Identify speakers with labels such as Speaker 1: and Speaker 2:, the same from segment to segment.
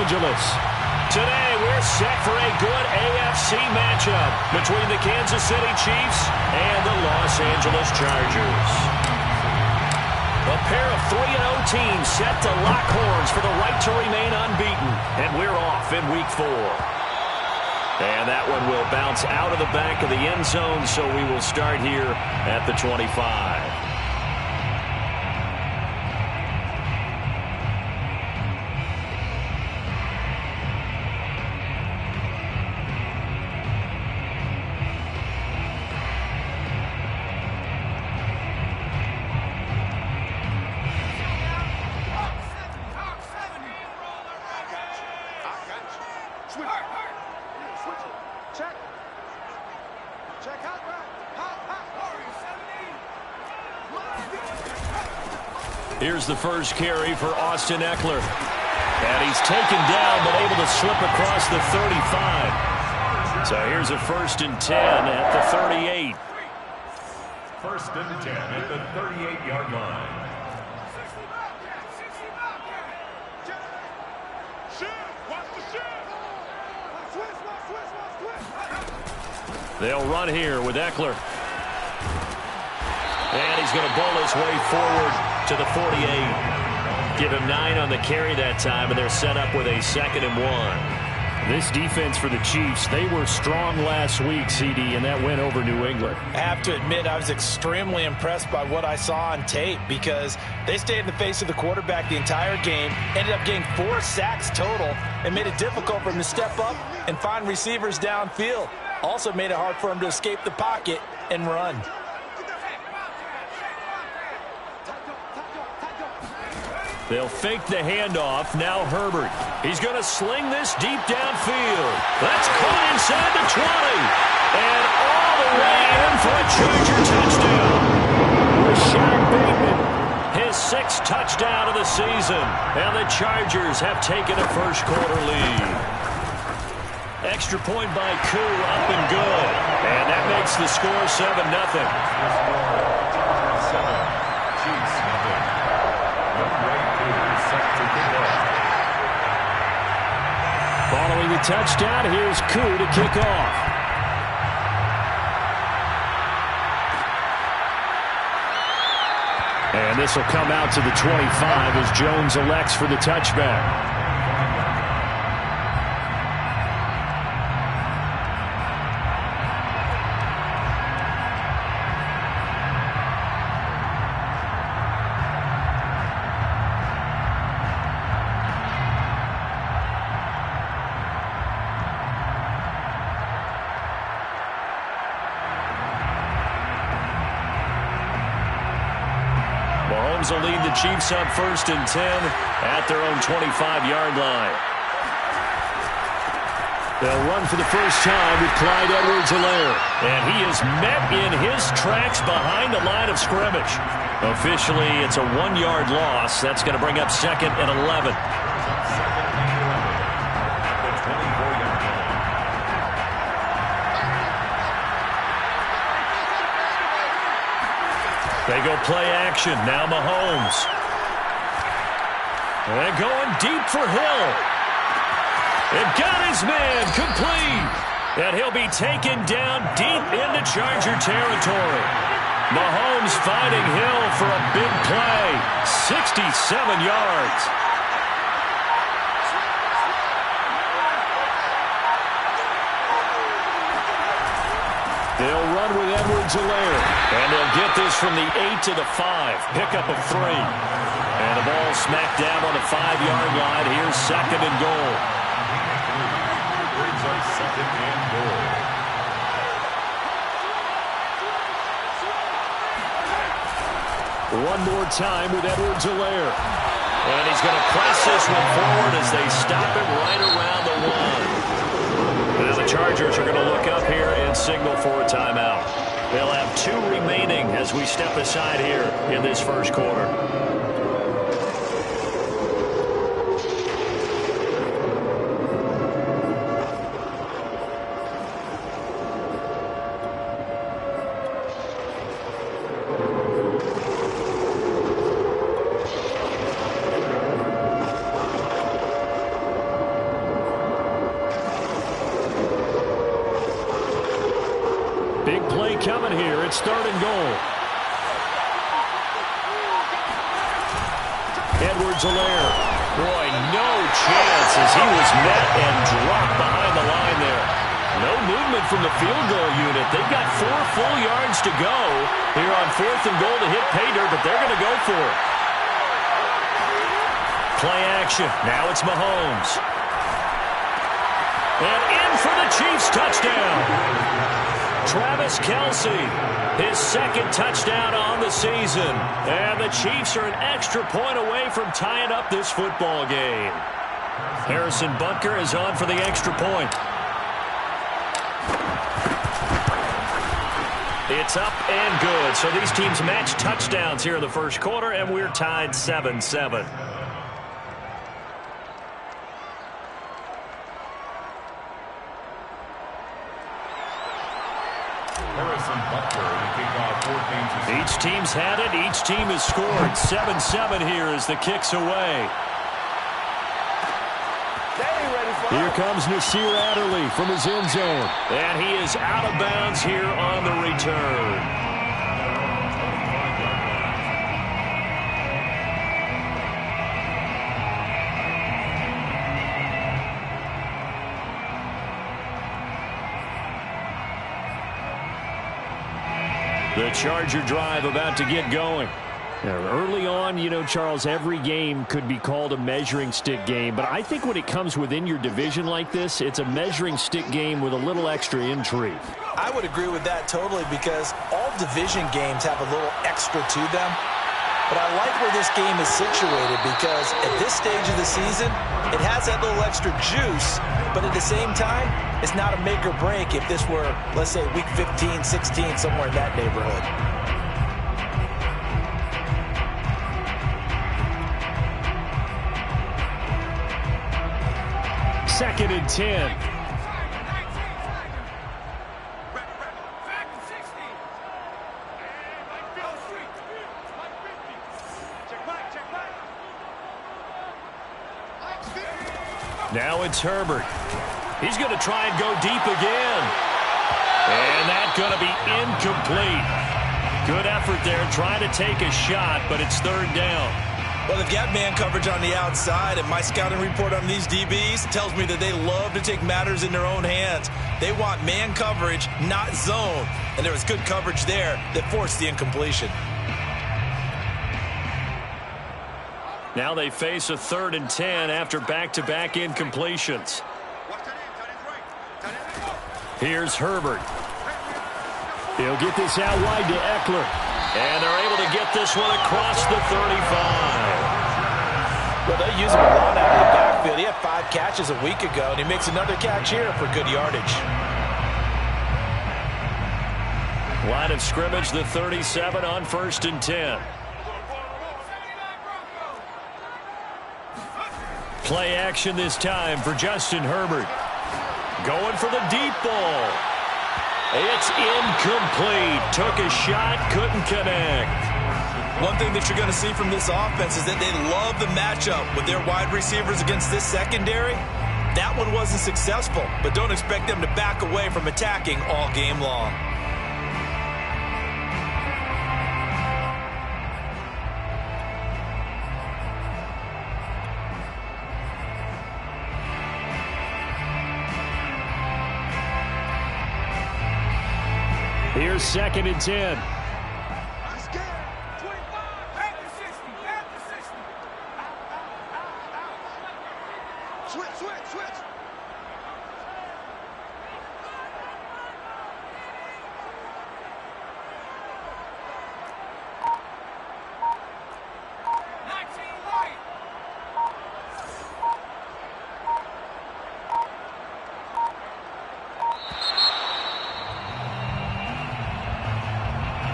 Speaker 1: Angeles.
Speaker 2: Today, we're set for a good AFC matchup between the Kansas City Chiefs and the Los Angeles Chargers. A pair of 3-0 teams set to lock horns for the right to remain unbeaten, and we're off in Week 4. And that one will bounce out of the back of the end zone, so we will start here at the 25. Here's the first carry for Austin Eckler. And he's taken down, but able to slip across the 35. So here's a 1st and 10 at the 38.
Speaker 3: 1st and 10 at the 38-yard line.
Speaker 2: They'll run here with Eckler. And he's going to bowl his way forward to the 48. Give him 9 on the carry that time, and they're set up with a 2nd and 1.
Speaker 1: This defense for the Chiefs, they were strong last week, CD, and that went over New England.
Speaker 4: I have to admit, I was extremely impressed by what I saw on tape because they stayed in the face of the quarterback the entire game, ended up getting 4 sacks total, and made it difficult for him to step up and find receivers downfield. Also made it hard for him to escape the pocket and run.
Speaker 2: They'll fake the handoff. Now Herbert. He's going to sling this deep downfield. That's caught inside the 20. And all the way in for a Charger touchdown. Rashad Bateman, his 6th touchdown of the season. And the Chargers have taken a first-quarter lead. Extra point by Koo, up and good. And that makes the score 7-0.
Speaker 1: Following the touchdown, here's Koo to kick off. And this will come out to the 25 as Jones elects for the touchback.
Speaker 2: Will lead the Chiefs up 1st and 10 at their own 25-yard line. They'll run for the first time with Clyde Edwards-Helaire. And he is met in his tracks behind the line of scrimmage. Officially, it's a 1-yard loss. That's going to bring up 2nd and 11. They go play action. Now Mahomes. And going deep for Hill. And got his man complete. And he'll be taken down deep into Charger territory. Mahomes finding Hill for a big play. 67 yards. They'll run with Edwards-Helaire. And they'll get this from the 8 to the 5. Pickup of 3. And the ball smacked down on the 5-yard line. Here's 2nd and goal.
Speaker 3: Brings up 2nd and goal.
Speaker 2: One more time with Edwards-Helaire. And he's going to press this one forward as they stop him right around the 1. Now the Chargers are going to look up here and signal for a timeout. They'll have 2 remaining as we step aside here in this first quarter.
Speaker 1: Big play coming here. It's 3rd and goal. Edwards-Helaire. Boy, no chance as he was met and dropped behind the line there. No movement from the field goal unit. They've got 4 full yards to go here on 4th and goal to hit pay dirt, but they're going to go for it. Play action. Now it's Mahomes. And in for the Chiefs touchdown. Travis Kelce, his 2nd touchdown on the season. And the Chiefs are an extra point away from tying up this football game. Harrison Butker is on for the extra point. It's up and good. So these teams match touchdowns here in the first quarter, and we're tied 7-7. Each team's had it. Each team has scored. 7-7 here as the kick's away. Here comes Nasir Adderley from his end zone. And he is out of bounds here on the return. The Charger drive about to get going. Now, early on, you know, Charles, every game could be called a measuring stick game. But I think when it comes within your division like this, it's a measuring stick game with a little extra intrigue.
Speaker 4: I would agree with that totally because all division games have a little extra to them. But I like where this game is situated because at this stage of the season, it has that little extra juice. But at the same time, it's not a make or break if this were, let's say, week 15, 16, somewhere in that neighborhood.
Speaker 1: Second and 10. Now it's Herbert. He's going to try and go deep again. And that's going to be incomplete. Good effort there trying to take a shot, but it's 3rd down.
Speaker 4: Well, they've got man coverage on the outside, and my scouting report on these DBs tells me that they love to take matters in their own hands. They want man coverage, not zone. And there was good coverage there that forced the incompletion.
Speaker 1: Now they face a 3rd and 10 after back-to-back incompletions. Here's Herbert. He'll get this out wide to Eckler. And they're able to get this one across the 35.
Speaker 4: Well, they use him a lot out of the backfield. He had 5 catches a week ago, and he makes another catch here for good yardage.
Speaker 1: Line of scrimmage, the 37 on 1st and 10. Play action this time for Justin Herbert. Going for the deep ball. It's incomplete. Took a shot, couldn't connect.
Speaker 4: One thing that you're going to see from this offense is that they love the matchup with their wide receivers against this secondary. That one wasn't successful, but don't expect them to back away from attacking all game long.
Speaker 1: Here's 2nd and 10.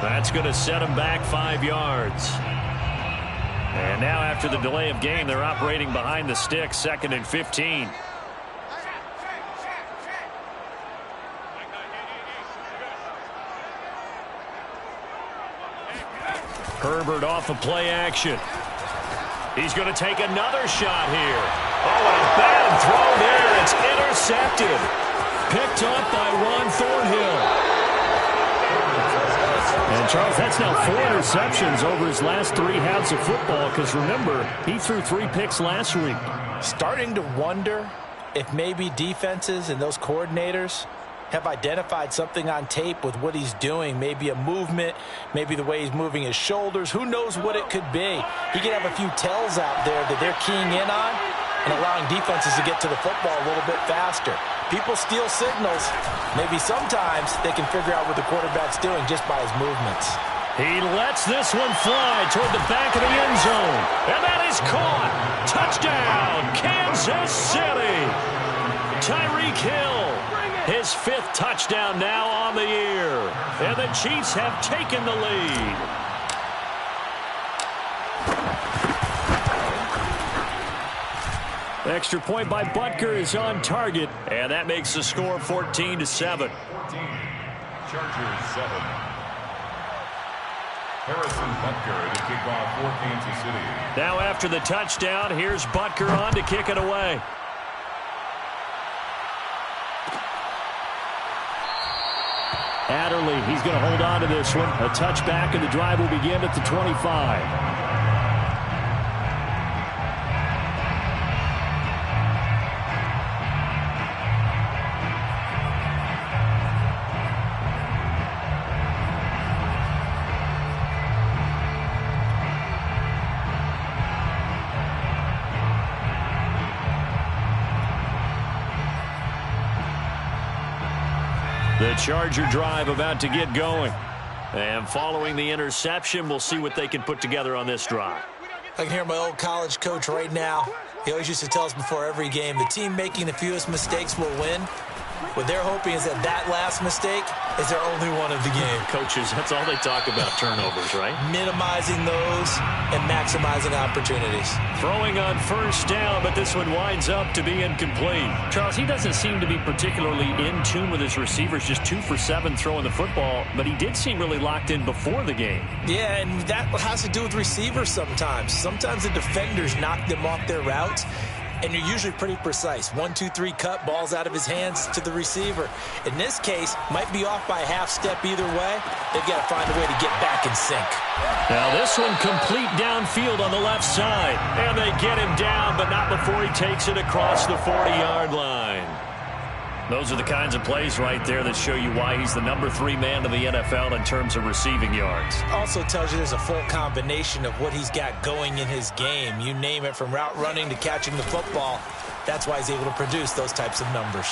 Speaker 1: That's going to set them back 5 yards. And now after the delay of game, they're operating behind the sticks, 2nd and 15. Herbert off of play action. He's going to take another shot here. Oh, and a bad throw there. It's intercepted. Picked up by Juan Thornhill. Charles, that's now 4 interceptions over his last 3 halves of football because, remember, he threw 3 picks last week.
Speaker 4: Starting to wonder if maybe defenses and those coordinators have identified something on tape with what he's doing. Maybe a movement, maybe the way he's moving his shoulders. Who knows what it could be? He could have a few tells out there that they're keying in on and allowing defenses to get to the football a little bit faster. People steal signals. Maybe sometimes they can figure out what the quarterback's doing just by his movements.
Speaker 1: He lets this one fly toward the back of the end zone. And that is caught. Touchdown, Kansas City. Tyreek Hill, his 5th touchdown now on the year. And the Chiefs have taken the lead. Extra point by Butker is on target, and that makes the score 14-7.
Speaker 3: 14, Chargers 7. Harrison Butker to kick off for Kansas City.
Speaker 1: Now after the touchdown, here's Butker on to kick it away. Adderley, he's going to hold on to this one. A touchback, and the drive will begin at the 25. The Charger drive about to get going. And following the interception, we'll see what they can put together on this drive.
Speaker 4: I can hear my old college coach right now. He always used to tell us before every game, the team making the fewest mistakes will win. What they're hoping is that last mistake is their only one of the game.
Speaker 1: Coaches, that's all they talk about, turnovers, right?
Speaker 4: Minimizing those and maximizing opportunities.
Speaker 1: Throwing on first down, but this one winds up to be incomplete. Charles, he doesn't seem to be particularly in tune with his receivers, just 2 for 7 throwing the football, but he did seem really locked in before the game.
Speaker 4: Yeah, and that has to do with receivers sometimes. Sometimes the defenders knock them off their routes, and you're usually pretty precise. 1, 2, 3 cut, balls out of his hands to the receiver. In this case, might be off by a half step either way. They've got to find a way to get back in sync.
Speaker 1: Now this one complete downfield on the left side. And they get him down, but not before he takes it across the 40-yard line. Those are the kinds of plays right there that show you why he's the number 3 man in the NFL in terms of receiving yards.
Speaker 4: Also tells you there's a full combination of what he's got going in his game. You name it, from route running to catching the football. That's why he's able to produce those types of numbers.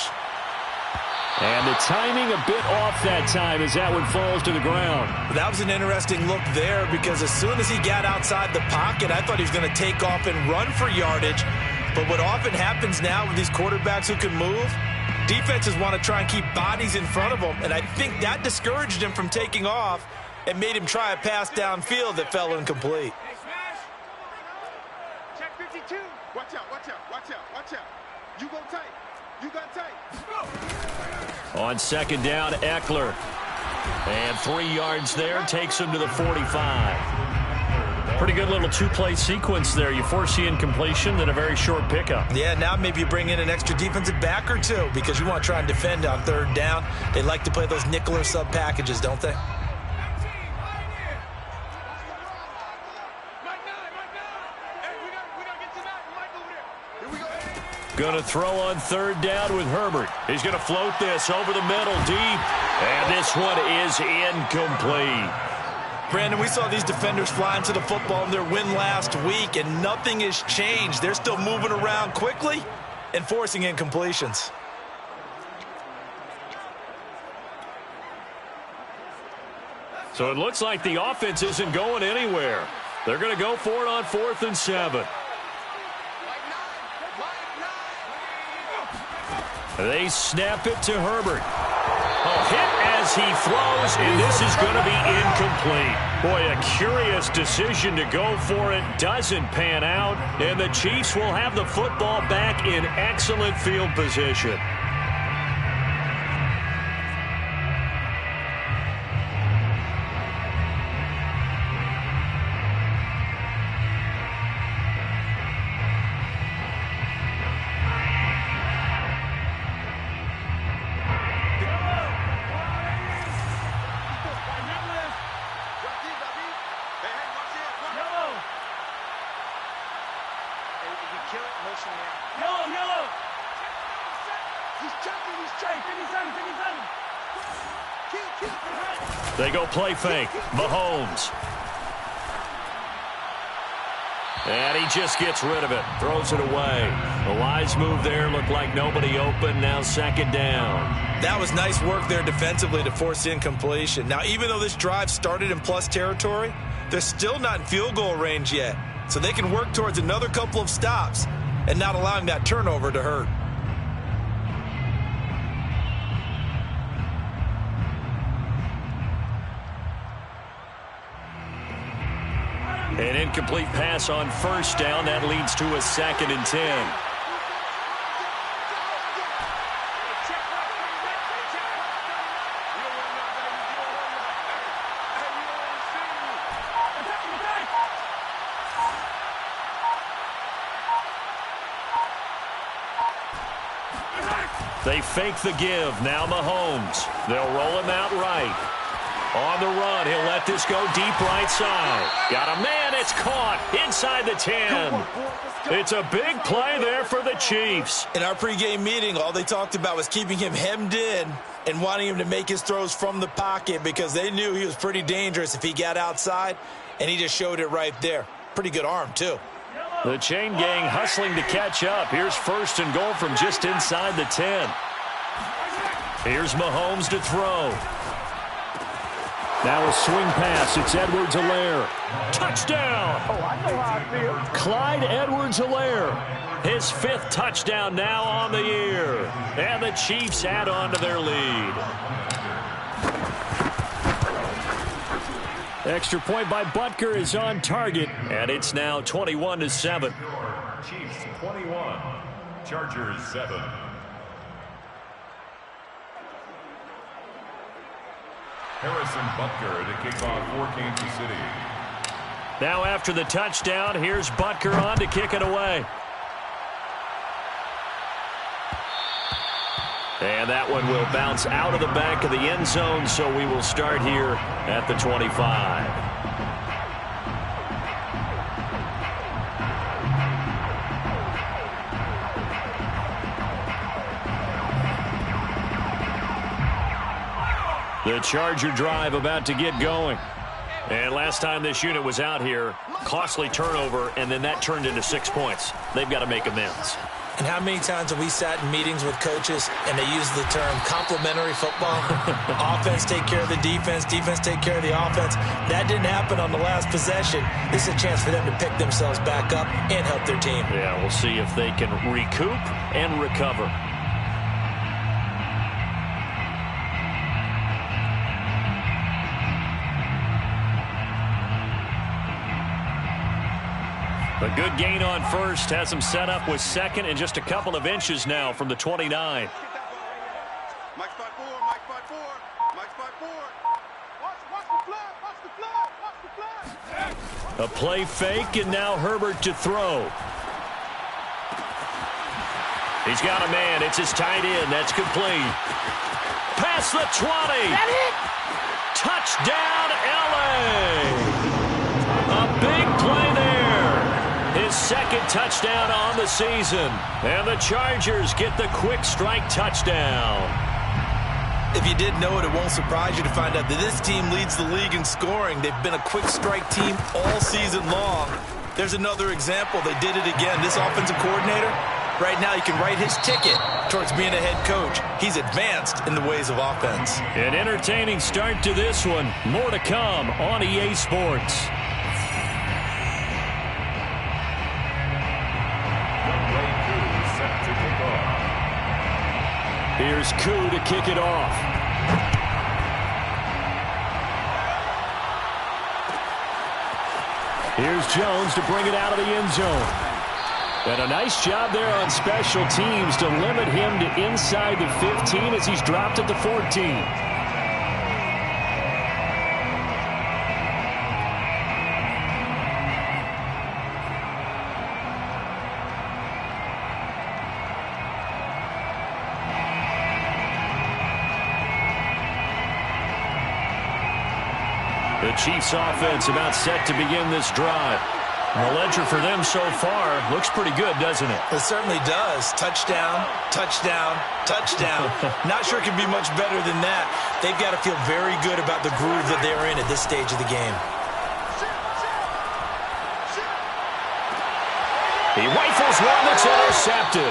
Speaker 1: And the timing a bit off that time as that one falls to the ground.
Speaker 4: That was an interesting look there, because as soon as he got outside the pocket, I thought he was going to take off and run for yardage. But what often happens now with these quarterbacks who can move, defenses want to try and keep bodies in front of them, and I think that discouraged him from taking off and made him try a pass downfield that fell incomplete.
Speaker 5: Check 52. Watch out, watch out, watch out, watch out. You go tight. You got tight.
Speaker 1: On second down, Eckler. And 3 yards there, takes him to the 45. Pretty good little 2-play sequence there. You force the incompletion, then a very short pickup.
Speaker 4: Yeah, now maybe you bring in an extra defensive back or two, because you want to try and defend on third down. They like to play those nickel or sub packages, don't they?
Speaker 1: Going to throw on third down with Herbert. He's going to float this over the middle deep. And this one is incomplete.
Speaker 4: Brandon, we saw these defenders fly into the football in their win last week, and nothing has changed. They're still moving around quickly and forcing incompletions.
Speaker 1: So it looks like the offense isn't going anywhere. They're going to go for it on 4th and 7. They snap it to Herbert. A hit as he throws, and this is going to be incomplete. Boy, a curious decision to go for it. Doesn't pan out, and the Chiefs will have the football back in excellent field position. They go play fake. Mahomes. And he just gets rid of it. Throws it away. A wise move there. Looked like nobody open. Now second down.
Speaker 4: That was nice work there defensively to force incompletion. Now, even though this drive started in plus territory, they're still not in field goal range yet. So they can work towards another couple of stops and not allowing that turnover to hurt.
Speaker 1: An incomplete pass on first down. That leads to a 2nd and 10. They fake the give. Now Mahomes. They'll roll him out right. On the run, he'll let this go deep right side. Got a man, it's caught inside the 10. It's a big play there for the Chiefs.
Speaker 4: In our pregame meeting, all they talked about was keeping him hemmed in and wanting him to make his throws from the pocket because they knew he was pretty dangerous if he got outside, and he just showed it right there. Pretty good arm, too.
Speaker 1: The chain gang hustling to catch up. Here's 1st and goal from just inside the 10. Here's Mahomes to throw. Now a swing pass. It's Edwards-Helaire. Touchdown!
Speaker 5: Oh, I know how I feel.
Speaker 1: Clyde Edwards-Helaire. His 5th touchdown now on the year. And the Chiefs add on to their lead. Extra point by Butker is on target. And it's now 21-7.
Speaker 3: Chiefs 21, Chargers 7. Harrison Butker to kick off for Kansas City.
Speaker 1: Now after the touchdown, here's Butker on to kick it away. And that one will bounce out of the back of the end zone, so we will start here at the 25. The Charger drive about to get going. And last time this unit was out here, costly turnover, and then that turned into 6 points. They've got to make amends.
Speaker 4: And how many times have we sat in meetings with coaches and they use the term complementary football? Offense take care of the defense, defense take care of the offense. That didn't happen on the last possession. This is a chance for them to pick themselves back up and help their team.
Speaker 1: Yeah, we'll see if they can recoup and recover. A good gain on first has him set up with 2nd and just a couple of inches now from the 29.
Speaker 5: Mike spot 4, Mike spot 4, Mike spot 4. Watch the flag, watch the flag, watch the flag.
Speaker 1: A play fake, and now Herbert to throw. He's got a man. It's his tight end. That's complete. Past the 20. That it? Touchdown, L.A. A big play there. His 2nd touchdown on the season. And the Chargers get the quick strike touchdown.
Speaker 4: If you didn't know it, it won't surprise you to find out that this team leads the league in scoring. They've been a quick strike team all season long. There's another example. They did it again. This offensive coordinator, right now he can write his ticket towards being a head coach. He's advanced in the ways of offense.
Speaker 1: An entertaining start to this one. More to come on EA Sports. Here's Koo to kick it off. Here's Jones to bring it out of the end zone. And a nice job there on special teams to limit him to inside the 15 as he's dropped at the 14. The Chiefs offense about set to begin this drive. The ledger for them so far looks pretty good, doesn't it?
Speaker 4: It certainly does. Touchdown, touchdown, touchdown. Not sure it can be much better than that. They've got to feel very good about the groove that they're in at this stage of the game.
Speaker 1: He rifles one that's intercepted.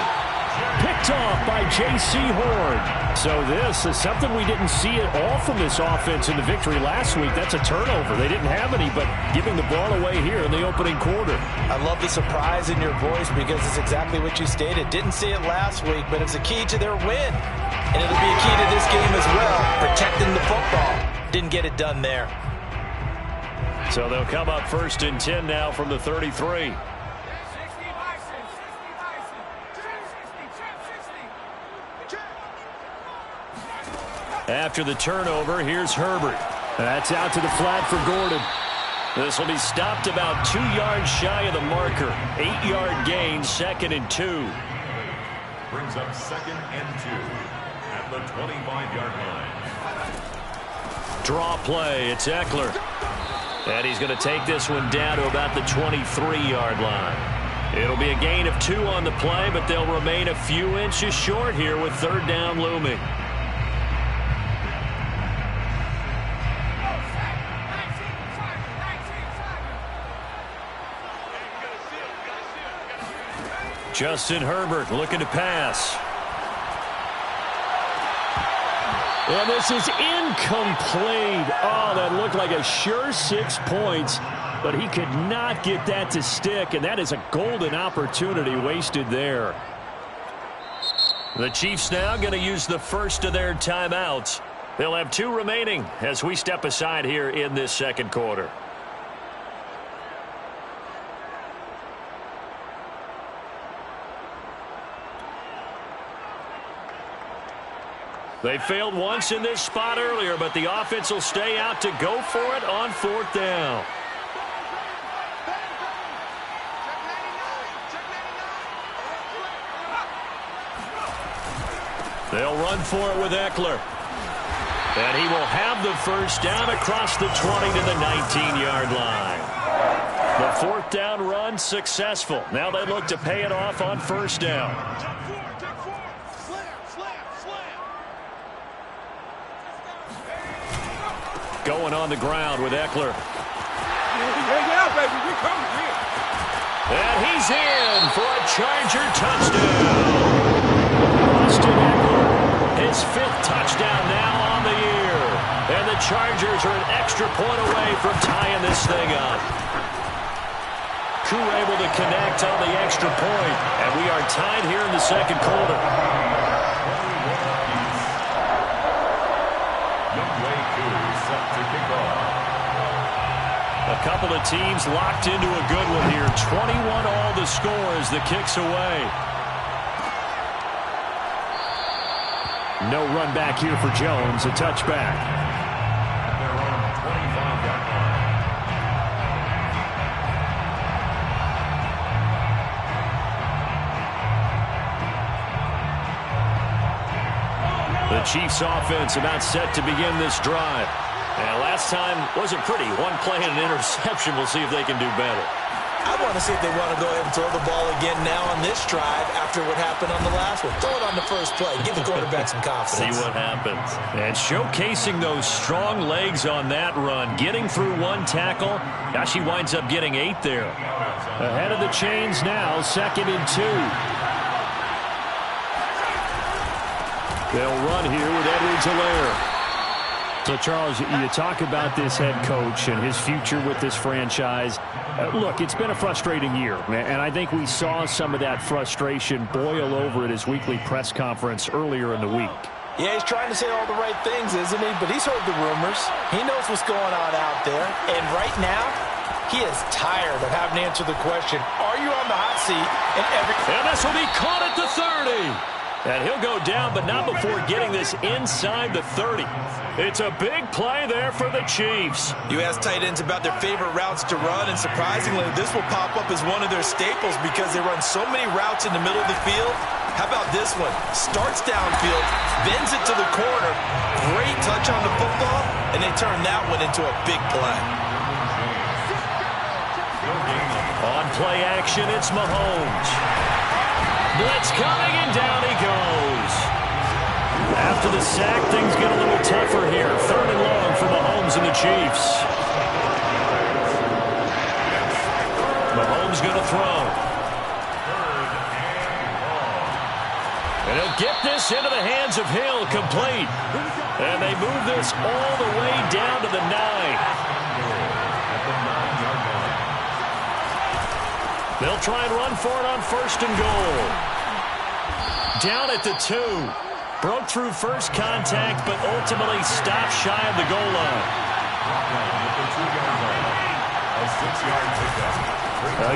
Speaker 2: Picked off by J.C. Horn. So this is something we didn't see at all from this offense in the victory last week. That's a turnover. They didn't have any, but giving the ball away here in the opening quarter.
Speaker 4: I love the surprise in your voice because it's exactly what you stated. Didn't see it last week, but it's a key to their win. And it'll be a key to this game as well, protecting the football. Didn't get it done there.
Speaker 1: So they'll come up 1st and 10 now from the 33. After the turnover, here's Herbert.
Speaker 2: That's out to the flat for Gordon.
Speaker 1: This will be stopped about 2 yards shy of the marker. 8-yard gain, 2nd and 2.
Speaker 3: Brings up 2nd and 2 at the 25-yard line.
Speaker 1: Draw play, it's Eckler. And he's going to take this one down to about the 23-yard line. It'll be a gain of 2 on the play, but they'll remain a few inches short here with 3rd down looming. Justin Herbert looking to pass.
Speaker 2: And this is incomplete. Oh, that looked like a sure 6 points, but he could not get that to stick, and that is a golden opportunity wasted there.
Speaker 1: The Chiefs now going to use the first of their timeouts. They'll have 2 remaining as we step aside here in this 2nd quarter. They failed once in this spot earlier, but the offense will stay out to go for it on 4th down. They'll run for it with Eckler. And he will have the 1st down across the 20 to the 19-yard line. The 4th down run successful. Now they look to pay it off on 1st down. Going on the ground with Eckler. And he's in for a Charger touchdown. Austin Eckler, his 5th touchdown now on the year. And the Chargers are an extra point away from tying this thing up. Crew able to connect on the extra point, and we are tied here in the 2nd quarter. A couple of teams locked into a good one here. 21 all the score as the kick's away.
Speaker 2: No run back here for Jones. A touchback.
Speaker 3: They're on 25-yard line.
Speaker 1: The Chiefs offense about set to begin this drive. And last time wasn't pretty. One play and an interception. We'll see if they can do better.
Speaker 4: I want to see if they want to go ahead and throw the ball again now on this drive after what happened on the last one. Throw it on the first play. Give the quarterback some confidence.
Speaker 1: See what happens. And showcasing those strong legs on that run. Getting through 1 tackle. Gosh, he winds up getting 8 there.
Speaker 2: Ahead of the chains now, 2nd and 2. They'll run here with Edwards-Helaire. So, Charles, you talk about this head coach and his future with this franchise. Look, it's been a frustrating year, and I think we saw some of that frustration boil over at his weekly press conference earlier in the week.
Speaker 4: Yeah, he's trying to say all the right things, isn't he? But he's heard the rumors. He knows what's going on out there. And right now, he is tired of having to answer the question, are you on the hot seat?
Speaker 1: And this will be caught at the 30. And he'll go down, but not before getting this inside the 30. It's a big play there for the Chiefs.
Speaker 4: You ask tight ends about their favorite routes to run, and surprisingly, this will pop up as one of their staples because they run so many routes in the middle of the field. How about this one? Starts downfield, bends it to the corner, great touch on the football, and they turn that one into a big play.
Speaker 1: On play action. It's Mahomes. Blitz coming, and down he goes. After the sack, things get a little tougher here. 3rd and long for Mahomes and the Chiefs. Mahomes going to throw. And he'll get this into the hands of Hill, complete. And they move this all the way down to the 9. They'll try and run for it on 1st and goal. Down at the 2. Broke through first contact, but ultimately stopped shy of the goal line.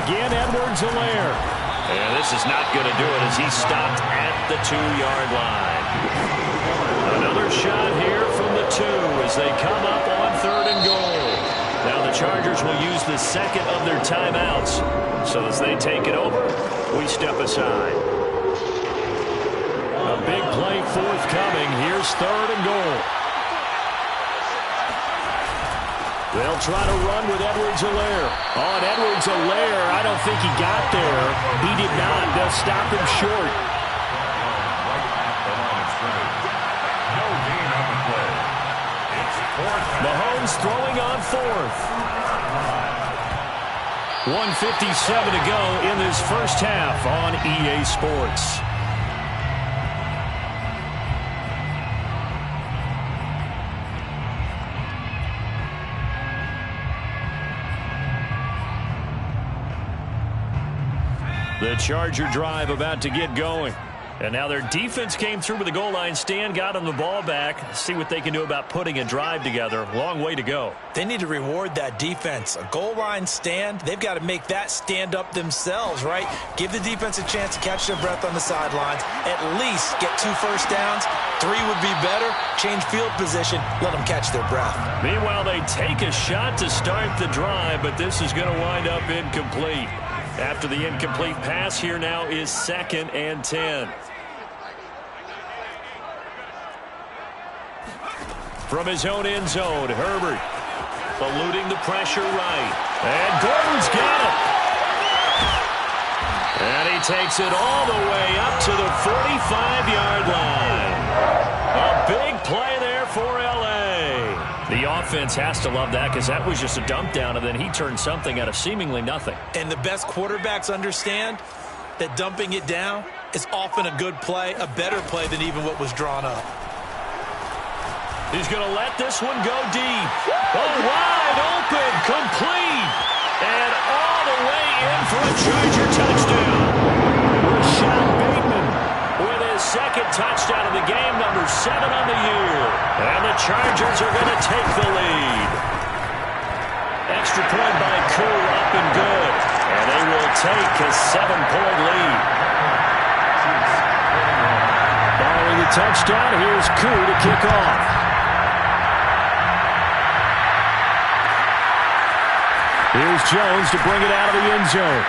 Speaker 1: Again, Edwards-Helaire. And this is not going to do it as he stopped at the 2-yard line. Another shot here from the 2 as they come up on 3rd and goal. Now the Chargers will use the second of their timeouts. So as they take it over, we step aside. A big play forthcoming. Here's 3rd and goal. They'll try to run with Edwards-Helaire. On Edwards-Helaire, I don't think he got there. He did not. They'll stop him short. Mahomes throwing on 4th. 1:57 to go in this first half on EA Sports. The Charger drive about to get going. And now their defense came through with the goal line stand, got them the ball back. See what they can do about putting a drive together. Long way to go.
Speaker 4: They need to reward that defense. A goal line stand, they've got to make that stand up themselves, right? Give the defense a chance to catch their breath on the sidelines. At least get 2 first downs. 3 would be better. Change field position. Let them catch their breath.
Speaker 1: Meanwhile, they take a shot to start the drive, but this is going to wind up incomplete. After the incomplete pass, here now is 2nd and 10. From his own end zone, Herbert eluding the pressure right. And Gordon's got it. And he takes it all the way up to the 45-yard line. A big play there for L.A. The offense has to love that because that was just a dump down, and then he turned something out of seemingly nothing.
Speaker 4: And the best quarterbacks understand that dumping it down is often a good play, a better play than even what was drawn up.
Speaker 1: He's going to let this one go deep. Oh, wide open, complete. And all the way in for a Charger touchdown. Rashad Bateman with his 2nd touchdown of the game, number 7 on the year. And the Chargers are going to take the lead. Extra point by Koo, up and good. And they will take a 7-point lead. Following the touchdown, here's Koo to kick off. Here's Jones to bring it out of the end zone.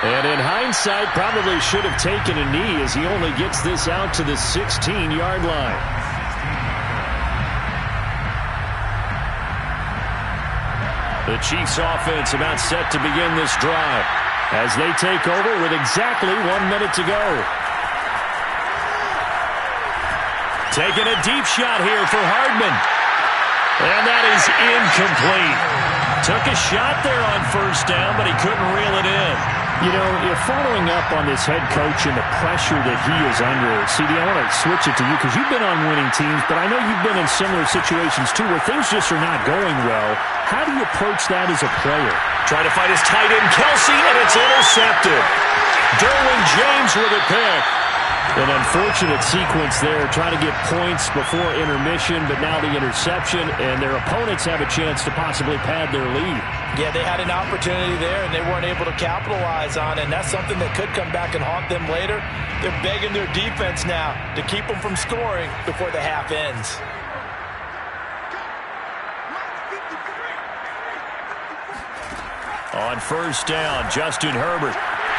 Speaker 1: And in hindsight, probably should have taken a knee as he only gets this out to the 16-yard line. The Chiefs offense about set to begin this drive as they take over with exactly 1 minute to go. Taking a deep shot here for Hardman. And that is incomplete. Took a shot there on 1st down, but he couldn't reel it in.
Speaker 2: You know, if following up on this head coach and the pressure that he is under, CD, I want to switch it to you because you've been on winning teams, but I know you've been in similar situations too where things just are not going well. How do you approach that as a player?
Speaker 1: Trying to find his tight end, Kelsey, and it's intercepted. Derwin James with a pick. An unfortunate sequence there, trying to get points before intermission, but now the interception, and their opponents have a chance to possibly pad their lead.
Speaker 4: Yeah, they had an opportunity there, and they weren't able to capitalize on it, and that's something that could come back and haunt them later. They're begging their defense now to keep them from scoring before the half ends.
Speaker 1: On 1st down, Justin Herbert.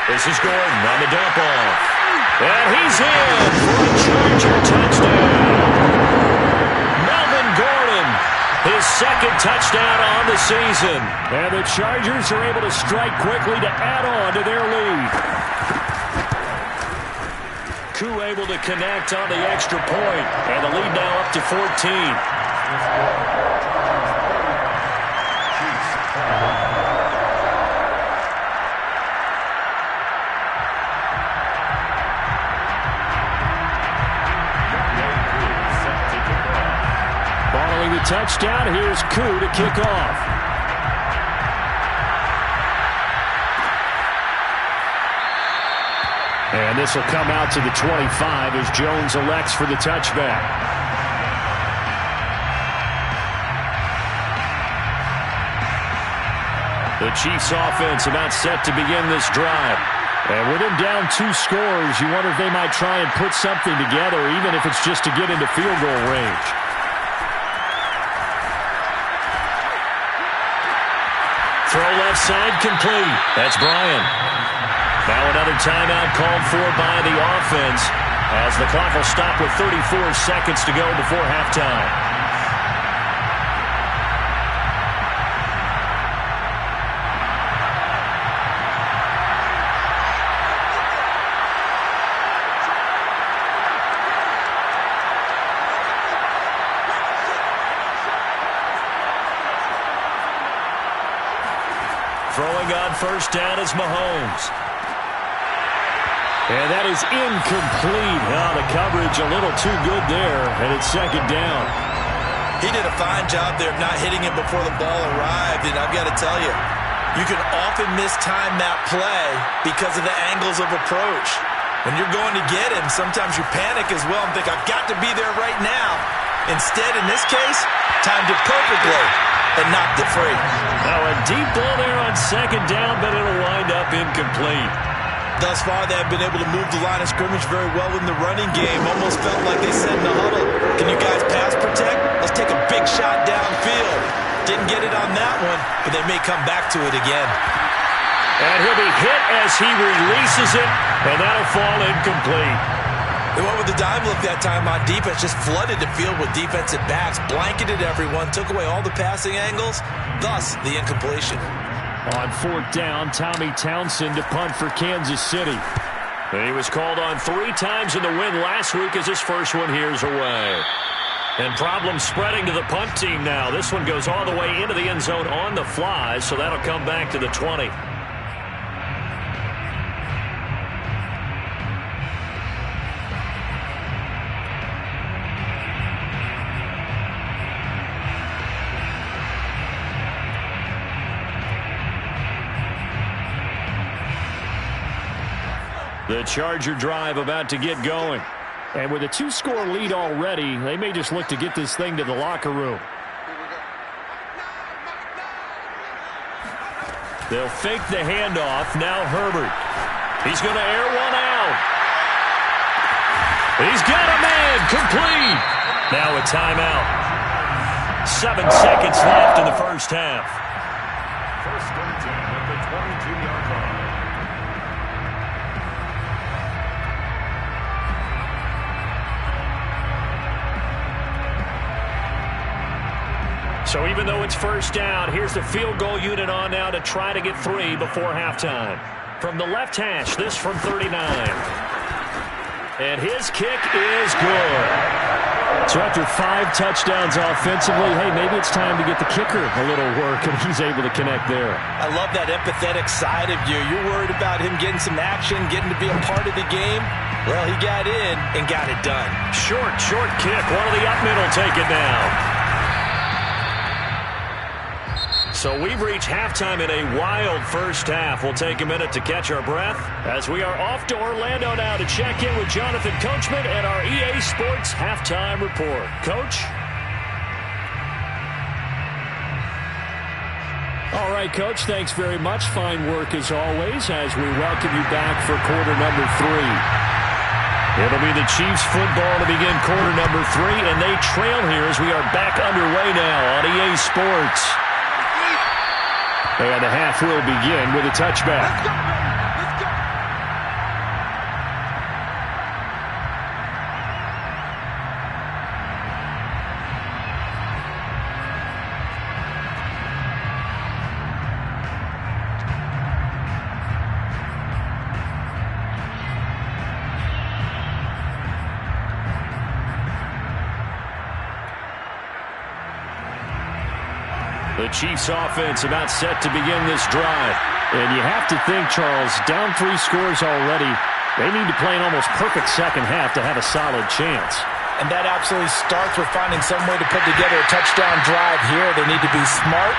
Speaker 1: This is Gordon on the dump off. And he's in for a Charger touchdown. Melvin Gordon, his second touchdown on the season. And the Chargers are able to strike quickly to add on to their lead. Koo able to connect on the extra point, and the lead now up to 14. Following the touchdown, here's Koo to kick off. And this will come out to the 25 as Jones elects for the touchback. The Chiefs offense about set to begin this drive. And with them down 2 scores, you wonder if they might try and put something together, even if it's just to get into field goal range. Throw left side complete. That's Bryant. Now another timeout called for by the offense as the clock will stop with 34 seconds to go before halftime. Throwing on first down is Mahomes. And that is incomplete. Oh, the coverage a little too good there, and it's second down.
Speaker 4: He did a fine job there of not hitting it before the ball arrived, and I've got to tell you, you can often mistime that play because of the angles of approach. When you're going to get him, sometimes you panic as well and think, I've got to be there right now. Instead, in this case, timed it perfectly and knocked it free.
Speaker 1: Now a deep ball there on second down, but it'll wind up incomplete.
Speaker 4: Thus far, they have been able to move the line of scrimmage very well in the running game. Almost felt like they said in the huddle, can you guys pass protect? Let's take a big shot downfield. Didn't get it on that one, but they may come back to it again.
Speaker 1: And he'll be hit as he releases it, and that'll fall incomplete.
Speaker 4: They went with the dime look that time on defense, just flooded the field with defensive backs, blanketed everyone, took away all the passing angles, thus the incompletion.
Speaker 1: On fourth down, Tommy Townsend to punt for Kansas City. And he was called on 3 times in the win last week as his first one here's away. And problems spreading to the punt team now. This one goes all the way into the end zone on the fly, so that'll come back to the 20. The Charger drive about to get going. And with a 2-score lead already, they may just look to get this thing to the locker room. They'll fake the handoff. Now Herbert. He's going to air one out. He's got a man. Complete. Now a timeout. 7 seconds left in the first half.
Speaker 3: First and 10 at the 22-yard line.
Speaker 1: So even though it's first down, here's the field goal unit on now to try to get 3 before halftime. From the left hash, this from 39. And his kick is good. So after 5 touchdowns offensively, hey, maybe it's time to get the kicker a little work, and he's able to connect there.
Speaker 4: I love that empathetic side of you. You're worried about him getting some action, getting to be a part of the game. Well, he got in and got it done.
Speaker 1: Short kick. One of the up middle take it now. So we've reached halftime in a wild first half. We'll take a minute to catch our breath as we are off to Orlando now to check in with Jonathan Coachman and our EA Sports Halftime Report. Coach? All right, Coach, thanks very much. Fine work as always as we welcome you back for quarter number 3. It'll be the Chiefs football to begin quarter number 3, and they trail here as we are back underway now on EA Sports. And the half will begin with a touchback.
Speaker 5: Let's go, let's go.
Speaker 1: The Chiefs offense about set to begin this drive.
Speaker 2: And you have to think, Charles, down 3 scores already. They need to play an almost perfect second half to have a solid chance.
Speaker 4: And that absolutely starts with finding some way to put together a touchdown drive here. They need to be smart,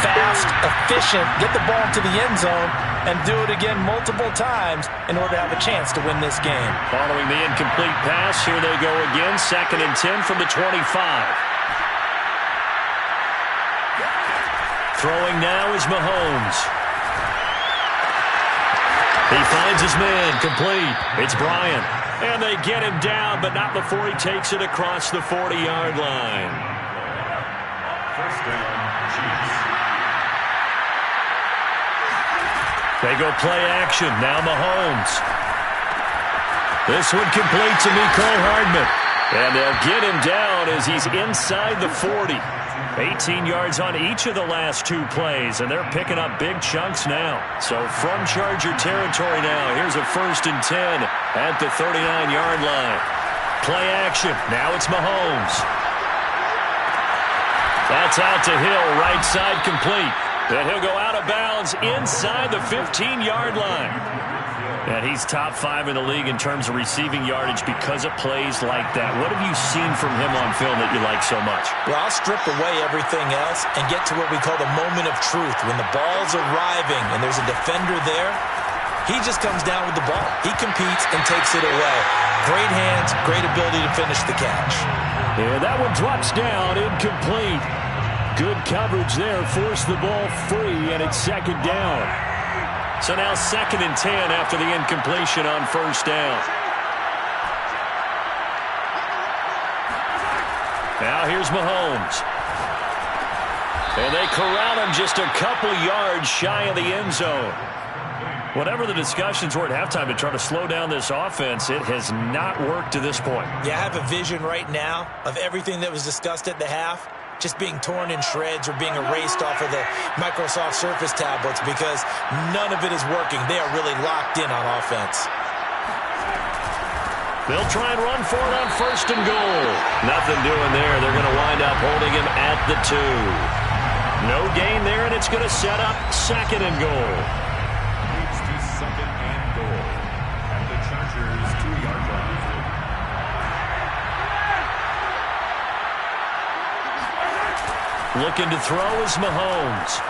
Speaker 4: fast, efficient, get the ball to the end zone, and do it again multiple times in order to have a chance to win this game.
Speaker 1: Following the incomplete pass, here they go again. 2nd and 10 from the 25. Throwing now is Mahomes. He finds his man, complete. It's Bryant. And they get him down, but not before he takes it across the 40-yard line.
Speaker 3: First down, Chiefs.
Speaker 1: They go play action. Now Mahomes. This one complete to Mecole Hardman. And they'll get him down as he's inside the 40. 18 yards on each of the last 2 plays, and they're picking up big chunks now. So from Charger territory now, here's a 1st and 10 at the 39-yard line. Play action. Now it's Mahomes. That's out to Hill, right side complete. And he'll go out of bounds inside the 15-yard line. And he's top 5 in the league in terms of receiving yardage because of plays like that. What have you seen from him on film that you like so much?
Speaker 4: Well, I'll strip away everything else and get to what we call the moment of truth. When the ball's arriving and there's a defender there, he just comes down with the ball. He competes and takes it away. Great hands, great ability to finish the catch.
Speaker 2: And that one drops down, incomplete. Good coverage there, forced the ball free, and it's 2nd down.
Speaker 1: So now 2nd and 10 after the incompletion on 1st down. Now here's Mahomes. And they corral him just a couple yards shy of the end zone. Whatever the discussions were at halftime to try to slow down this offense, it has not worked to this point.
Speaker 4: Yeah, I have a vision right now of everything that was discussed at the half just being torn in shreds or being erased off of the Microsoft Surface tablets because none of it is working. They are really locked in on offense.
Speaker 1: They'll try and run for it on 1st and goal. Nothing doing there. They're going to wind up holding him at the 2. No gain there, and it's going to set up 2nd and goal.
Speaker 3: Leads to 2nd and goal at the Chargers 2-yard line.
Speaker 1: Looking to throw is Mahomes.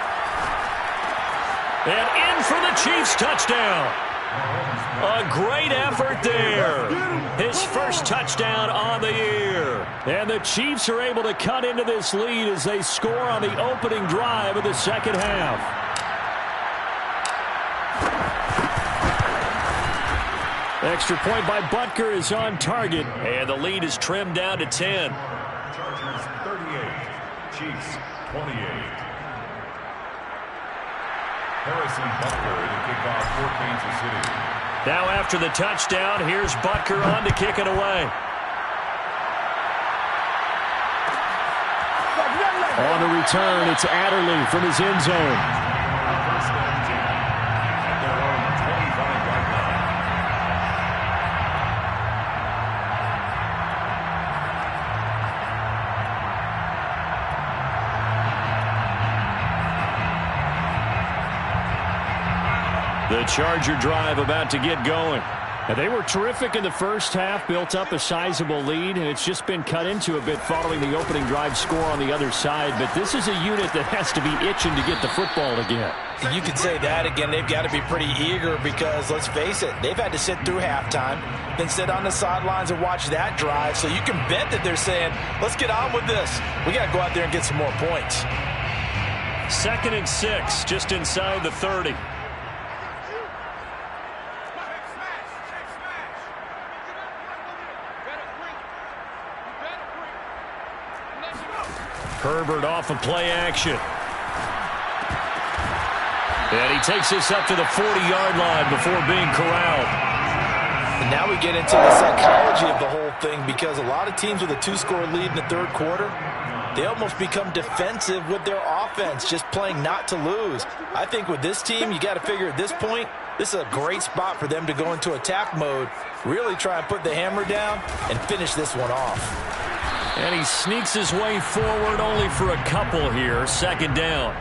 Speaker 1: And in for the Chiefs touchdown. A great effort there. His first touchdown on the year. And the Chiefs are able to cut into this lead as they score on the opening drive of the second half.
Speaker 2: Extra point by Butker is on target.
Speaker 1: And the lead is trimmed down to 10.
Speaker 3: Chargers 38, Chiefs 28. Harrison Butker to kick off for Kansas City.
Speaker 1: Now after the touchdown, here's Butker on to kick it away.
Speaker 2: On the return, it's Adderley from his end zone.
Speaker 3: First and 10 at their own 25-yard line.
Speaker 1: The Charger drive about to get going.
Speaker 2: And they were terrific in the first half, built up a sizable lead, and it's just been cut into a bit following the opening drive score on the other side. But this is a unit that has to be itching to get the football again.
Speaker 4: You could say that again. They've got to be pretty eager because, let's face it, they've had to sit through halftime, then sit on the sidelines and watch that drive. So you can bet that they're saying, let's get on with this. We got to go out there and get some more points.
Speaker 1: 2nd and 6, just inside the 30. Herbert off of play action. And he takes this up to the 40-yard line before being corralled.
Speaker 4: And now we get into the psychology of the whole thing because a lot of teams with a 2-score lead in the third quarter, they almost become defensive with their offense, just playing not to lose. I think with this team, you got to figure at this point, this is a great spot for them to go into attack mode, really try and put the hammer down and finish this one off.
Speaker 1: And he sneaks his way forward only for a couple here. Second down.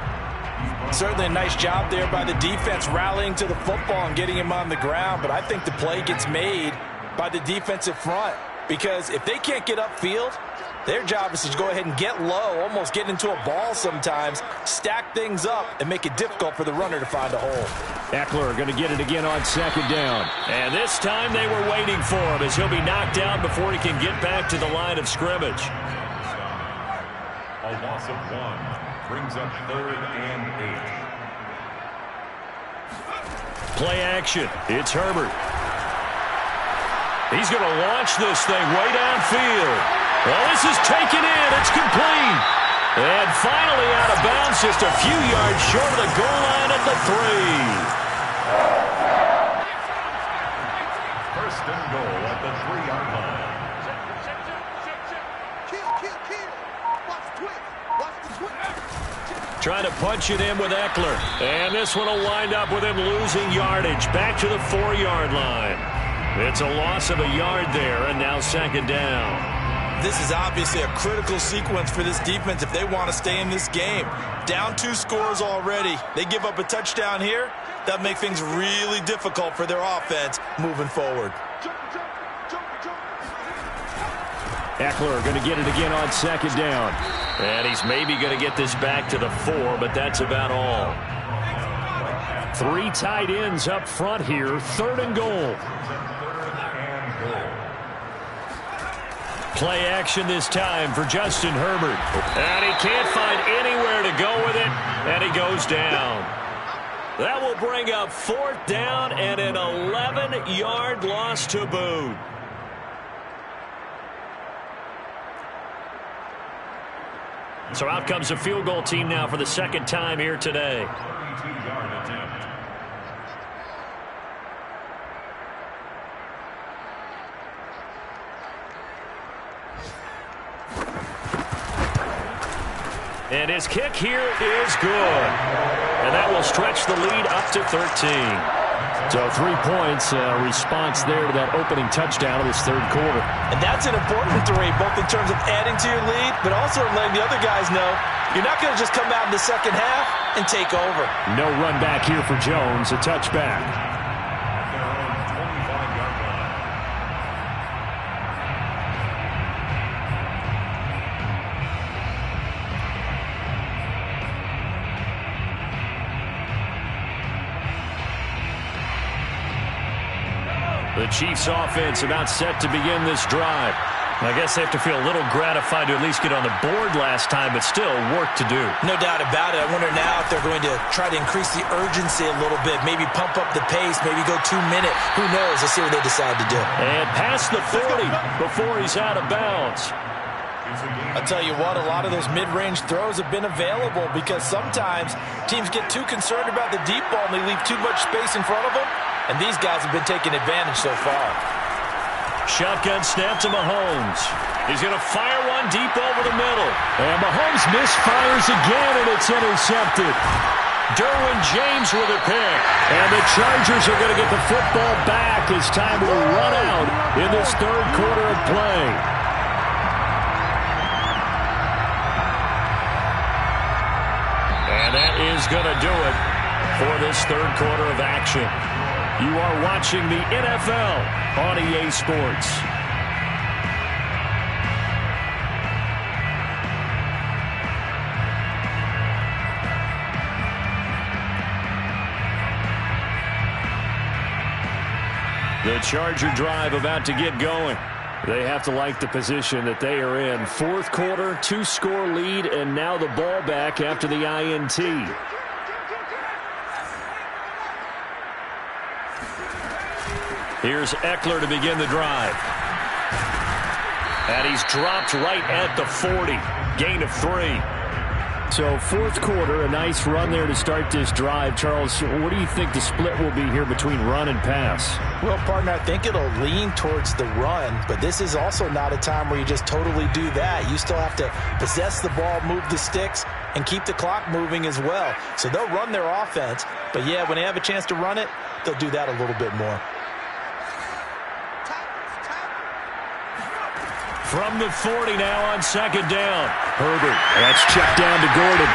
Speaker 4: Certainly a nice job there by the defense rallying to the football and getting him on the ground. But I think the play gets made by the defensive front. Because if they can't get upfield, their job is to go ahead and get low, almost get into a ball sometimes, stack things up, and make it difficult for the runner to find a hole.
Speaker 1: Eckler going to get it again on second down. And this time they were waiting for him as he'll be knocked down before he can get back to the line of scrimmage.
Speaker 3: A loss of 1 brings up 3rd and 8.
Speaker 1: Play action. It's Herbert. He's going to launch this thing way downfield. Well, this is taken in. It's complete. And finally out of bounds, just a few yards short of the goal line at the 3.
Speaker 3: First and goal at the 3-yard line.
Speaker 1: Trying to punch it in with Eckler. And this one will wind up with him losing yardage. Back to the 4-yard line. It's a loss of a yard there, and now second down.
Speaker 4: This is obviously a critical sequence for this defense if they want to stay in this game. Down 2 scores already. They give up a touchdown here. That makes things really difficult for their offense moving forward.
Speaker 1: Eckler going to get it again on second down. And he's maybe going to get this back to the 4, but that's about all. 3 tight ends up front here. 3rd and goal. Play action this time for Justin Herbert. And he can't find anywhere to go with it, and he goes down. That will bring up 4th down and an 11-yard loss to boot. So out comes a field goal team now for the second time here today.
Speaker 3: 32-yard attempt.
Speaker 1: And his kick here is good. And that will stretch the lead up to 13. So 3 points, response there to that opening touchdown of this 3rd quarter.
Speaker 4: And that's an important 3, both in terms of adding to your lead, but also letting the other guys know you're not going to just come out in the second half and take over.
Speaker 1: No run back here for Jones, a touchback. The Chiefs offense about set to begin this drive. I guess they have to feel a little gratified to at least get on the board last time, but still work to do.
Speaker 4: No doubt about it. I wonder now if they're going to try to increase the urgency a little bit, maybe pump up the pace, maybe go 2-minute. Who knows? Let's see what they decide to do.
Speaker 1: And past the 40 before he's out of bounds.
Speaker 4: I'll tell you what, a lot of those mid-range throws have been available because sometimes teams get too concerned about the deep ball and they leave too much space in front of them. And these guys have been taking advantage so far.
Speaker 1: Shotgun snap to Mahomes. He's going to fire one deep over the middle. And Mahomes misfires again, and it's intercepted. Derwin James with a pick. And the Chargers are going to get the football back as time will run out in this 3rd quarter of play. And that is going to do it for this 3rd quarter of action. You are watching the NFL on EA Sports. The Charger drive about to get going. They have to like the position that they are in. 4th quarter, 2-score lead, and now the ball back after the INT. Here's Eckler to begin the drive. And he's dropped right at the 40. Gain of 3. So 4th quarter, a nice run there to start this drive. Charles, what do you think the split will be here between run and pass?
Speaker 4: Well, partner, I think it'll lean towards the run, but this is also not a time where you just totally do that. You still have to possess the ball, move the sticks, and keep the clock moving as well. So they'll run their offense, but yeah, when they have a chance to run it, they'll do that a little bit more.
Speaker 1: From the 40 now on second down. Herbert, that's checked down to Gordon.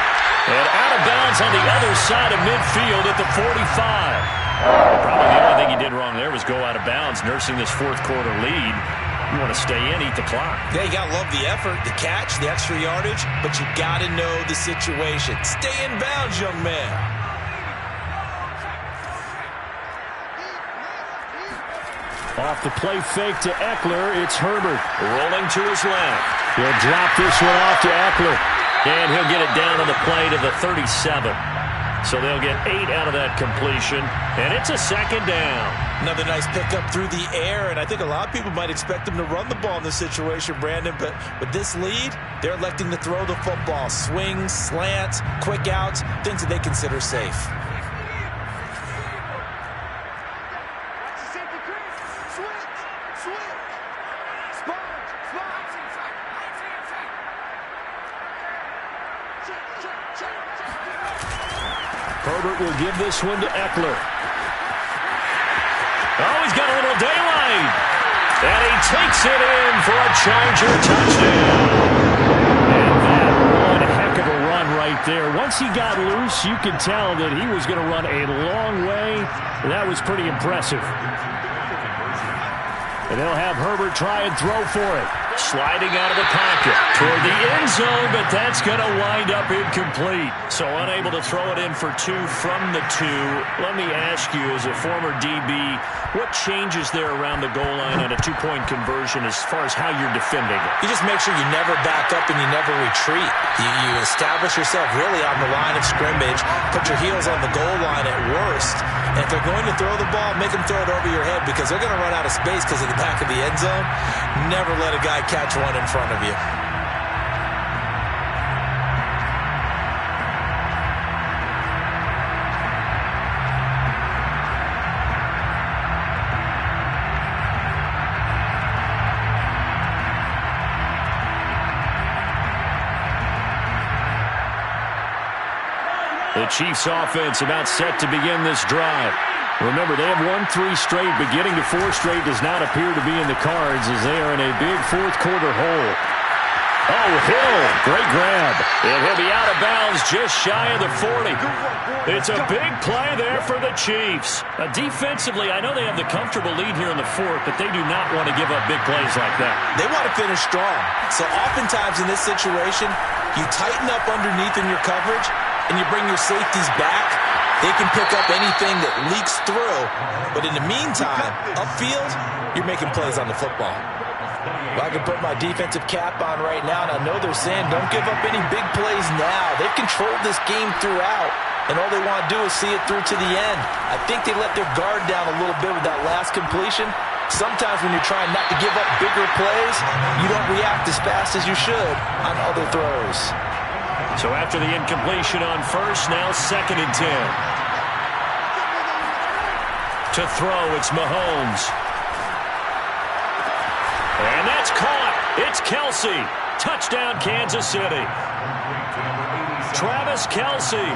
Speaker 1: And out of bounds on the other side of midfield at the 45. Probably the only thing he did wrong there was go out of bounds, nursing this fourth quarter lead. You want to stay in, eat the clock.
Speaker 4: Yeah, you got to love the effort, the catch, the extra yardage, but you got to know the situation. Stay in bounds, young man.
Speaker 1: Off the play fake to Eckler, it's Herbert. Rolling to his left. He'll drop this one off to Eckler. And he'll get it down on the play to the 37. So they'll get 8 out of that completion. And it's a second down.
Speaker 4: Another nice pickup through the air, and I think a lot of people might expect them to run the ball in this situation, Brandon, but with this lead, they're electing to throw the football. Swings, slants, quick outs, things that they consider safe.
Speaker 1: Herbert will give this one to Eckler. Oh, he's got a little daylight. And he takes it in for a Charger touchdown. And that one heck of a run right there. Once he got loose, you could tell that he was going to run a long way. That was pretty impressive. And they'll have Herbert try and throw for it. Sliding out of the pocket toward the end zone, but that's going to wind up incomplete. So unable to throw it in for 2 from the 2. Let me ask you, as a former DB, what changes there around the goal line on a 2-point conversion as far as how you're defending it?
Speaker 4: You just make sure you never back up and you never retreat. You establish yourself really on the line of scrimmage, put your heels on the goal line at worst. And if they're going to throw the ball, make them throw it over your head because they're going to run out of space because of the back of the end zone. Never let a guy catch one in front of you.
Speaker 1: The Chiefs offense about set to begin this drive. Remember, they have won 3 straight, but getting to 4 straight does not appear to be in the cards as they are in a big fourth quarter hole. Oh, Hill, great grab. And he'll be out of bounds just shy of the 40. It's a big play there for the Chiefs. Defensively, I know they have the comfortable lead here in the fourth, but they do not want to give up big plays like that.
Speaker 4: They want to finish strong. So oftentimes in this situation, you tighten up underneath in your coverage, and you bring your safeties back. They can pick up anything that leaks through. But in the meantime, upfield, you're making plays on the football. Well, I can put my defensive cap on right now, and I know they're saying don't give up any big plays now. They've controlled this game throughout, and all they want to do is see it through to the end. I think they let their guard down a little bit with that last completion. Sometimes when you're trying not to give up bigger plays, you don't react as fast as you should on other throws.
Speaker 1: So after the incompletion on first, now 2nd and 10. To throw, it's Mahomes. And that's caught. It's Kelsey. Touchdown, Kansas City. Travis Kelsey,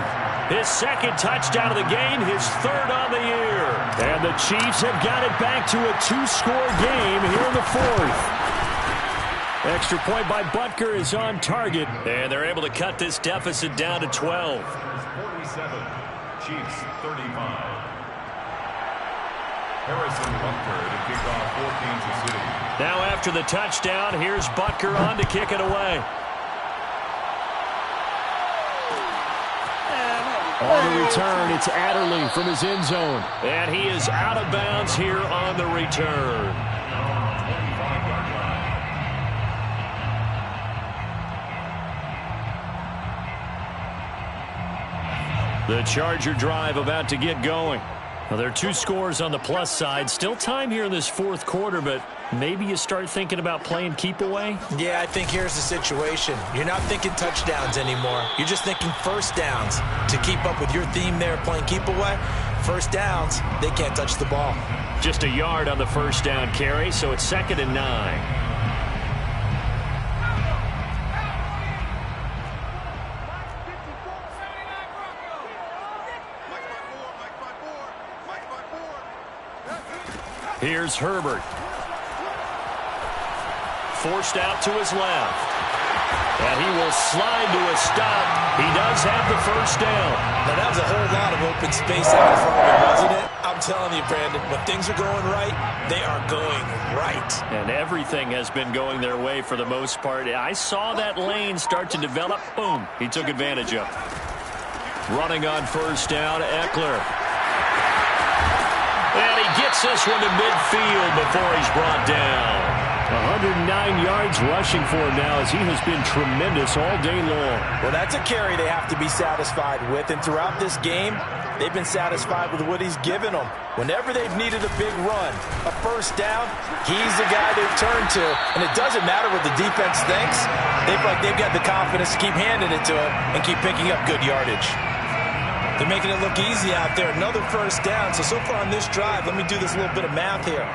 Speaker 1: his 2nd touchdown of the game, his 3rd on the year. And the Chiefs have got it back to a 2-score game here in the 4th. Extra point by Butker is on target, and they're able to cut this deficit down to 12.
Speaker 3: 47, Chiefs 35. Harrison Butker to kick off for Kansas City.
Speaker 1: Now after the touchdown, here's Butker on to kick it away. On the return, it's Adderley from his end zone. And he is out of bounds here on the return. The Charger drive about to get going. Well, there are 2 scores on the plus side. Still time here in this 4th quarter, but maybe you start thinking about playing keep away?
Speaker 4: Yeah, I think here's the situation. You're not thinking touchdowns anymore. You're just thinking first downs. To keep up with your theme there, playing keep away, first downs, they can't touch the ball.
Speaker 1: Just a yard on the first down carry, so it's 2nd and 9. Here's Herbert. forced out to his left. And he will slide to a stop. He does have the first down.
Speaker 4: Now, that was a whole lot of open space out in front of him, wasn't it? I'm telling you, Brandon, when things are going right, they are going right.
Speaker 1: And everything has been going their way for the most part. I saw that lane start to develop. Boom. He took advantage of it. Running on first down, Eckler. And he gets this one to midfield before he's brought down. 109 yards rushing for him now as he has been tremendous all day long.
Speaker 4: Well, that's a carry they have to be satisfied with. And throughout this game, they've been satisfied with what he's given them. Whenever they've needed a big run, a first down, he's the guy they've turned to. And it doesn't matter what the defense thinks. They feel like they've got the confidence to keep handing it to him and keep picking up good yardage. They're making it look easy out there. Another first down. So far on this drive, let me do this little bit of math here.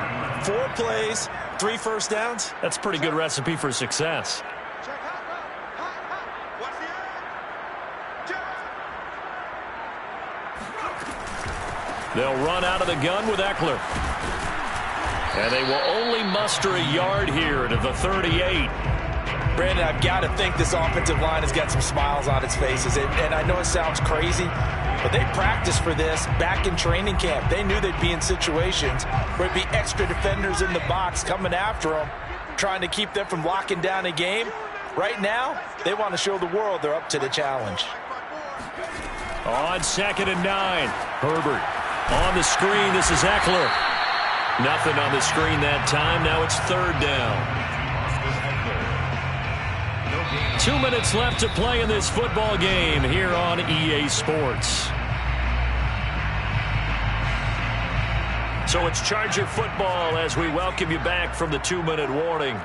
Speaker 4: 4 plays, 3 first downs.
Speaker 1: That's a pretty good recipe for success. They'll run out of the gun with Eckler. And they will only muster a yard here to the 38.
Speaker 4: Brandon, I've got to think this offensive line has got some smiles on its faces. And I know it sounds crazy, but they practiced for this back in training camp. They knew they'd be in situations where it'd be extra defenders in the box coming after them, trying to keep them from locking down a game. Right now, they want to show the world they're up to the challenge.
Speaker 1: On 2nd and 9, Herbert. On the screen, this is Eckler. Nothing on the screen that time. Now it's 3rd down. 2 minutes left to play in this football game here on EA Sports. So it's Charger football as we welcome you back from the 2-minute warning.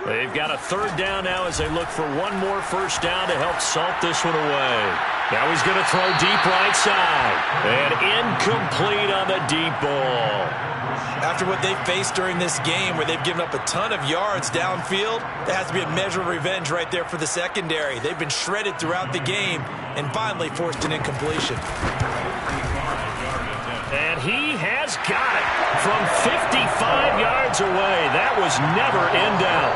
Speaker 1: They've got a 3rd down now as they look for one more first down to help salt this one away. Now he's going to throw deep right side. And incomplete on the deep ball.
Speaker 4: After what they've faced during this game where they've given up a ton of yards downfield, there has to be a measure of revenge right there for the secondary. They've been shredded throughout the game and finally forced an incompletion.
Speaker 1: And he has got it from 55 yards away. That was never in doubt.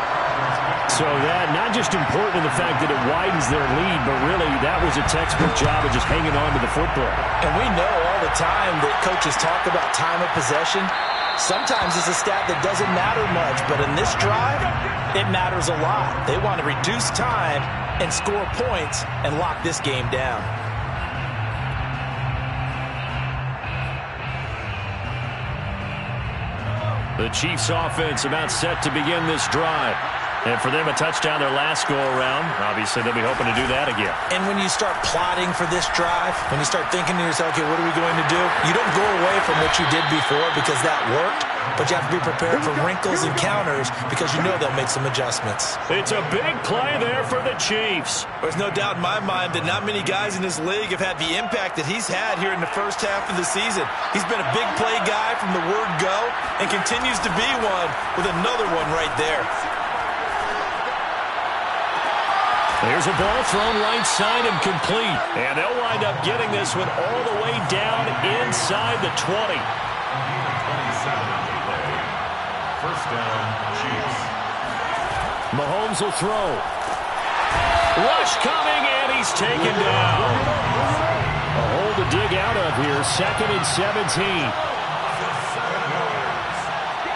Speaker 1: So that not just important in the fact that it widens their lead, but really that was a textbook job of just hanging on to the football.
Speaker 4: And we know all the time that coaches talk about time of possession. Sometimes it's a stat that doesn't matter much, but in this drive, it matters a lot. They want to reduce time and score points and lock this game down.
Speaker 1: The Chiefs offense about set to begin this drive. And for them, a touchdown their last go-around. Obviously, they'll be hoping to do that again.
Speaker 4: And when you start plotting for this drive, when you start thinking to yourself, okay, what are we going to do? You don't go away from what you did before because that worked, but you have to be prepared for wrinkles and counters because you know they'll make some adjustments.
Speaker 1: It's a big play there for the Chiefs.
Speaker 4: There's no doubt in my mind that not many guys in this league have had the impact that he's had here in the first half of the season. He's been a big play guy from the word go and continues to be one with another one right there.
Speaker 1: There's a ball thrown right side and complete. And they'll wind up getting this one all the way down inside the 20.
Speaker 3: 27 First down, Chiefs.
Speaker 1: Mahomes will throw. Rush coming, and he's taken down. A hole to dig out of here. 2nd and 17.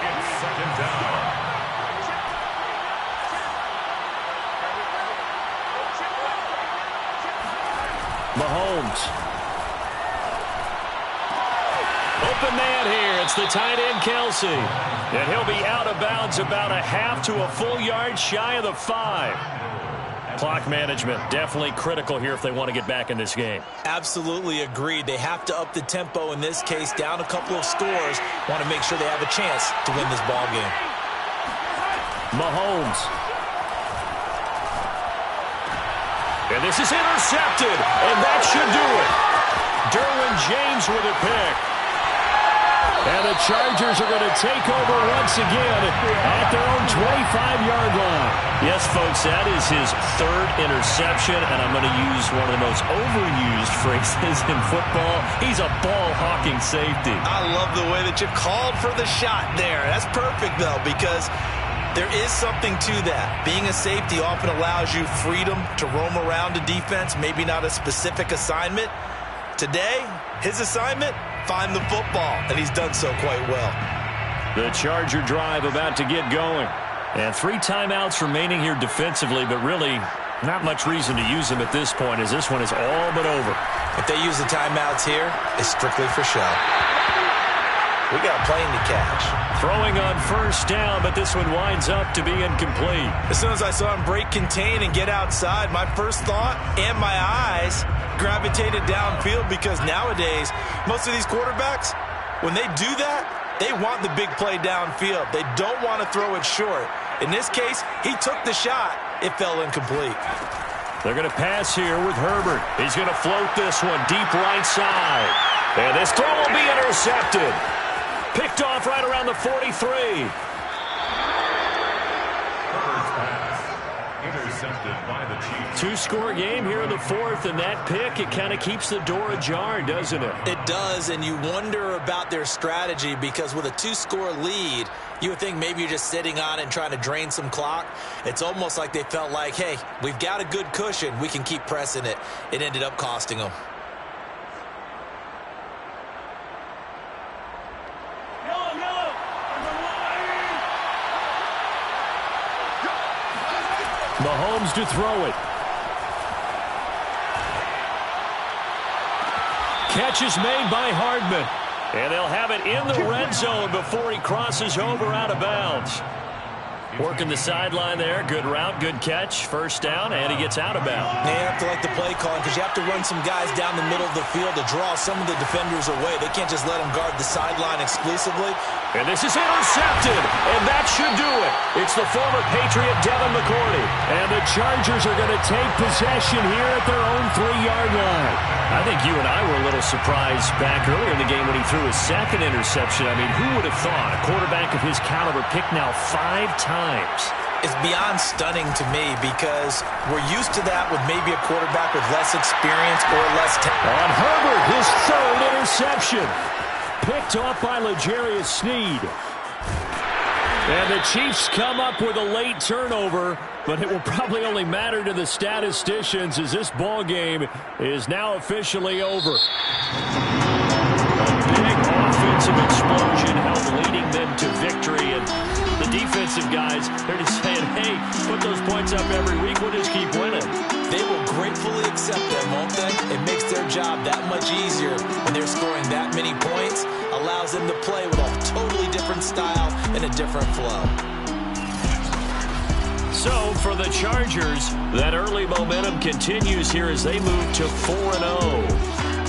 Speaker 3: It's 2nd down.
Speaker 1: Mahomes. Open man here. It's the tight end, Kelsey. And he'll be out of bounds about a half to a full yard shy of the 5. Clock management definitely critical here if they want to get back in this game.
Speaker 4: Absolutely agreed. They have to up the tempo in this case, down a couple of scores. Want to make sure they have a chance to win this ball game.
Speaker 1: Mahomes. And this is intercepted, and that should do it. Derwin James with a pick. And the Chargers are going to take over once again at their own 25-yard line. Yes, folks, that is his 3rd interception, and I'm going to use one of the most overused phrases in football. He's a ball-hawking safety.
Speaker 4: I love the way that you called for the shot there. That's perfect, though, because There is something to that. Being a safety often allows you freedom to roam around the defense, maybe not a specific assignment. Today, his assignment, find the football, and he's done so quite well.
Speaker 1: The Charger drive about to get going. And 3 timeouts remaining here defensively, but really not much reason to use them at this point, as this one is all but over.
Speaker 4: If they use the timeouts here, it's strictly for show. We got a plane to catch.
Speaker 1: Throwing on first down, but this one winds up to be incomplete.
Speaker 4: As soon as I saw him break contain and get outside, my first thought and my eyes gravitated downfield, because nowadays, most of these quarterbacks, when they do that, they want the big play downfield. They don't want to throw it short. In this case, he took the shot. It fell incomplete.
Speaker 1: They're going to pass here with Herbert. He's going to float this one deep right side. And this throw will be intercepted. Picked off right around the 43.
Speaker 3: Intercepted by the Chiefs.
Speaker 1: 2-score game here in the 4th, and that pick, it kind of keeps the door ajar, doesn't it?
Speaker 4: It does, and you wonder about their strategy, because with a 2-score lead, you would think maybe you're just sitting on it and trying to drain some clock. It's almost like they felt like, hey, we've got a good cushion. We can keep pressing it. It ended up costing them.
Speaker 1: Mahomes to throw it. Catch is made by Hardman. And they'll have it in the red zone before he crosses over out of bounds. Working the sideline there. Good route, good catch. First down, and he gets out of bounds.
Speaker 4: They have to like the play calling, because you have to run some guys down the middle of the field to draw some of the defenders away. They can't just let them guard the sideline exclusively.
Speaker 1: And this is intercepted, and that should do it. It's the former Patriot Devin McCourty. And the Chargers are going to take possession here at their own 3-yard line. I think you and I were a little surprised back earlier in the game when he threw his 2nd interception. I mean, who would have thought a quarterback of his caliber picked now 5 times?
Speaker 4: It's beyond stunning to me, because we're used to that with maybe a quarterback with less experience or less talent.
Speaker 1: On Herbert, his 3rd interception. Picked off by L'Jarius Sneed. And the Chiefs come up with a late turnover, but it will probably only matter to the statisticians, as this ball game is now officially over. A big offensive explosion helped leading them to victory, and the defensive guys, they're just saying, hey, put those points up every week, we'll just keep winning.
Speaker 4: They will gratefully accept them, won't they? It makes their job that much easier when they're scoring that many points. Allows them to play with a totally different style and a different flow.
Speaker 1: So for the Chargers, that early momentum continues here as they move to 4-0.